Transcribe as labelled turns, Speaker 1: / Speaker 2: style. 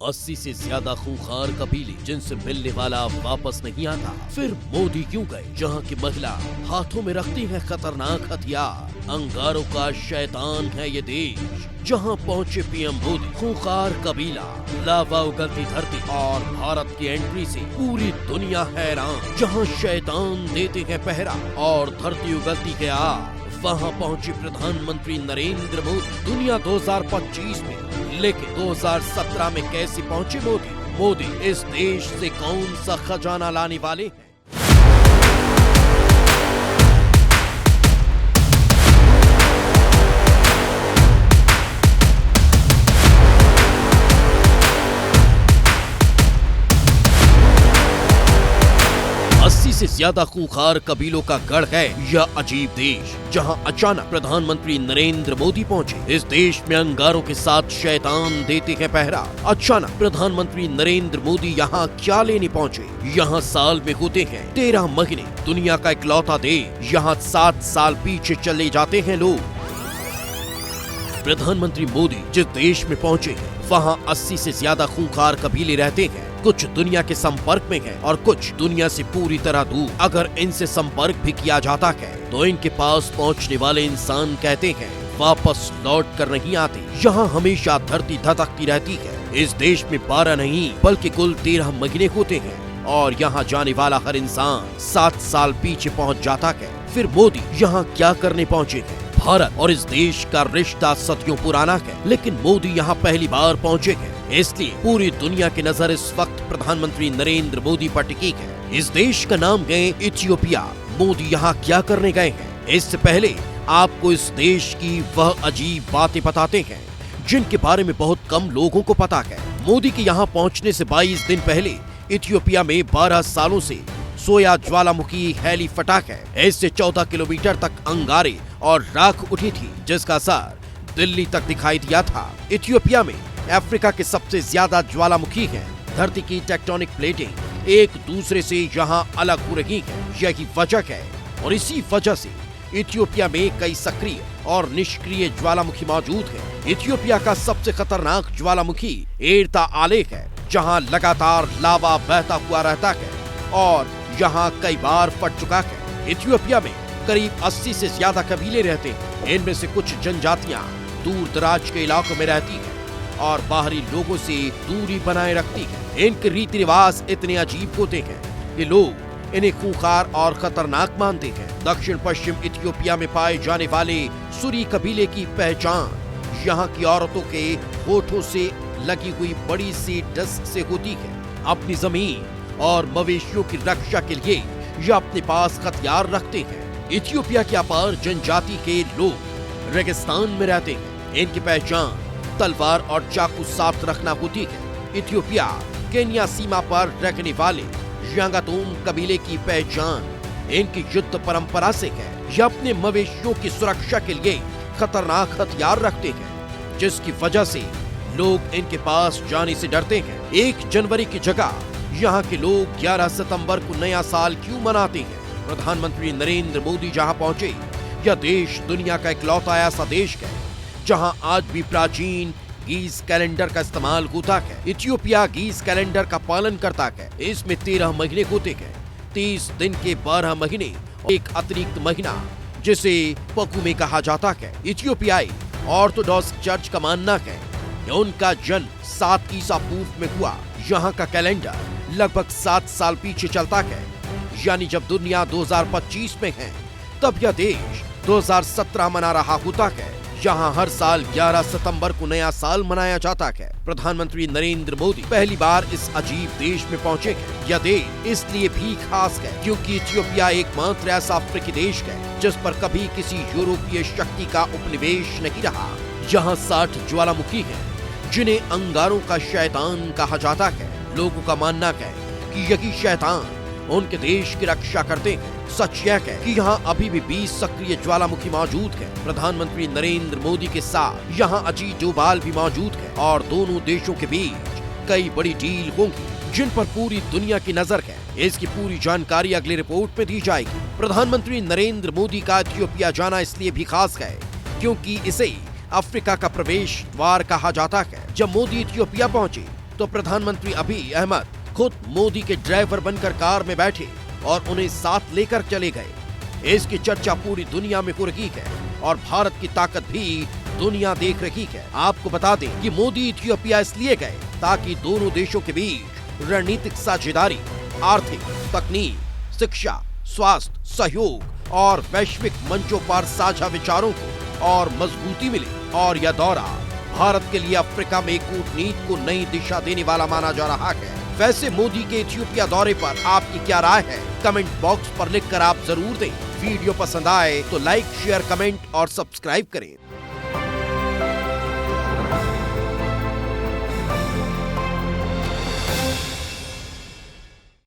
Speaker 1: 80 से ज्यादा खूंखार कबीले जिनसे मिलने वाला अब वापस नहीं आता। फिर मोदी क्यों गए जहां की महिला हाथों में रखती है खतरनाक हथियार। अंगारों का शैतान है ये देश जहां पहुंचे पीएम मोदी। खूंखार कबीला, लावा उगलती धरती और भारत की एंट्री से पूरी दुनिया हैरान। जहां शैतान देते हैं पहरा और धरती उगलती के आग, वहां पहुंचे प्रधानमंत्री नरेंद्र मोदी। दुनिया 2025 में, लेकिन 2017 में कैसे पहुंचे मोदी? इस देश से कौन सा खजाना लाने वाले हैं? से ज्यादा खूंखार कबीलों का गढ़ है यह अजीब देश, जहां अचानक प्रधानमंत्री नरेंद्र मोदी पहुंचे। इस देश में अंगारों के साथ शैतान देते हैं पहरा। अचानक प्रधानमंत्री नरेंद्र मोदी यहां क्या लेने पहुंचे? यहां साल में होते हैं 13 महीने। दुनिया का इकलौता देश, यहां 7 साल पीछे चले जाते हैं लोग। प्रधानमंत्री मोदी जिस देश में पहुंचे हैं, वहां 80 से ज्यादा खूंखार कबीले रहते हैं। कुछ दुनिया के संपर्क में हैं और कुछ दुनिया से पूरी तरह दूर। अगर इनसे संपर्क भी किया जाता है तो इनके पास पहुंचने वाले इंसान कहते हैं वापस लौट कर नहीं आते। यहाँ हमेशा धरती धधकती रहती है। इस देश में 12 नहीं बल्कि कुल 13 महीने होते हैं और यहाँ जाने वाला हर इंसान 7 साल पीछे पहुँच जाता है। फिर मोदी यहाँ क्या करने पहुँचे हैं? भारत और इस देश का रिश्ता सदियों पुराना है, लेकिन मोदी यहाँ पहली बार पहुँचे हैं, इसलिए पूरी दुनिया की नजर इस वक्त प्रधानमंत्री नरेंद्र मोदी पर टिकी है। इस देश का नाम है इथियोपिया। मोदी यहाँ क्या करने गए हैं? इससे पहले आपको इस देश की वह अजीब बातें बताते हैं जिनके बारे में बहुत कम लोगों को पता है। मोदी के यहाँ पहुँचने से 22 दिन पहले इथियोपिया में 12 सालों से सोया ज्वालामुखी हेली फटा है। इससे 14 किलोमीटर तक अंगारे और राख उठी थी, जिसका असर दिल्ली तक दिखाई दिया था। इथियोपिया में अफ्रीका के सबसे ज्यादा ज्वालामुखी हैं। धरती की टेक्टोनिक प्लेटें एक दूसरे से यहाँ अलग हो रही हैं, यही वजह है। और इसी वजह से इथियोपिया में कई सक्रिय और निष्क्रिय ज्वालामुखी मौजूद हैं। इथियोपिया का सबसे खतरनाक ज्वालामुखी एर्ता आले है, जहाँ लगातार लावा बहता हुआ रहता है और यहाँ कई बार फट चुका है। इथियोपिया में करीब 80 से ज्यादा कबीले रहते हैं। इनमें से कुछ जनजातियाँ दूर दराज के इलाकों में रहती हैं और बाहरी लोगों से दूरी बनाए रखती है। इनके रीति रिवाज इतने अजीब होते हैं कि लोग इन्हें खूंखार और खतरनाक मानते हैं। दक्षिण पश्चिम इथियोपिया में पाए जाने वाले सुरी कबीले की पहचान यहाँ की औरतों के होठों से लगी हुई बड़ी सी डस से होती है। अपनी जमीन और मवेशियों की रक्षा के लिए ये अपने पास हथियार रखते हैं। इथियोपिया की अपार जनजाति के लोग रेगिस्तान में रहते हैं। इनकी पहचान तलवार और चाकू साथ रखना होती है। इथियोपिया केन्या सीमा पर रहने वाले यांगातोम कबीले की पहचान इनकी युद्ध परंपरा से है। ये अपने मवेशियों की सुरक्षा के लिए खतरनाक हथियार रखते हैं, जिसकी वजह से लोग इनके पास जाने से डरते हैं। 1 जनवरी की जगह यहाँ के लोग 11 सितंबर को नया साल क्यों मनाते हैं? प्रधानमंत्री नरेंद्र मोदी जहाँ पहुँचे, यह देश दुनिया का इकलौता ऐसा देश है जहां आज भी प्राचीन गीज कैलेंडर का इस्तेमाल होता है। इथियोपिया गीज कैलेंडर का पालन करता है। इसमें 13 महीने होते हैं। 30 दिन के 12 महीने, एक अतिरिक्त महीना जिसे पकुमे कहा जाता है। इथियोपियाई ऑर्थोडॉक्स चर्च का मानना है कि उनका जन्म 7 ईसा पूर्व में हुआ। यहाँ का कैलेंडर लगभग 7 साल पीछे चलता है, यानी जब दुनिया 2025 में है तब यह देश 2017 मना रहा होता है। यहाँ हर साल 11 सितंबर को नया साल मनाया जाता है। प्रधानमंत्री नरेंद्र मोदी पहली बार इस अजीब देश में पहुँचे हैं। यह देश इसलिए भी खास है क्योंकि इथियोपिया एकमात्र ऐसा अफ्रीकी देश है जिस पर कभी किसी यूरोपीय शक्ति का उपनिवेश नहीं रहा। यहाँ 60 ज्वालामुखी हैं जिन्हें अंगारों का शैतान कहा जाता है। लोगों का मानना है कि यही शैतान उनके देश की रक्षा करते हैं। सच यह है कि यहाँ अभी भी 20 सक्रिय ज्वालामुखी मौजूद है। प्रधानमंत्री नरेंद्र मोदी के साथ यहाँ अजीत डोभाल भी मौजूद है और दोनों देशों के बीच कई बड़ी डील होंगी जिन पर पूरी दुनिया की नजर है। इसकी पूरी जानकारी अगली रिपोर्ट में दी जाएगी। प्रधानमंत्री नरेंद्र मोदी का इथियोपिया जाना इसलिए भी खास है क्योंकि इसे अफ्रीका का प्रवेश द्वार कहा जाता है। जब मोदी इथियोपिया पहुँचे तो प्रधानमंत्री अबी अहमद खुद मोदी के ड्राइवर बनकर कार में बैठे और उन्हें साथ लेकर चले गए। इसकी चर्चा पूरी दुनिया में हो रही है और भारत की ताकत भी दुनिया देख रही है। आपको बता दें कि मोदी इथियोपिया इसलिए गए ताकि दोनों देशों के बीच रणनीतिक साझेदारी, आर्थिक, तकनीक, शिक्षा, स्वास्थ्य, सहयोग और वैश्विक मंचों पर साझा विचारों को और मजबूती मिले। और यह दौरा भारत के लिए अफ्रीका में कूटनीति को नई दिशा देने वाला माना जा रहा है। वैसे मोदी के इथियोपिया दौरे पर आपकी क्या राय है? कमेंट बॉक्स पर लिखकर आप जरूर दें। वीडियो पसंद आए तो लाइक, शेयर, कमेंट और सब्सक्राइब करें।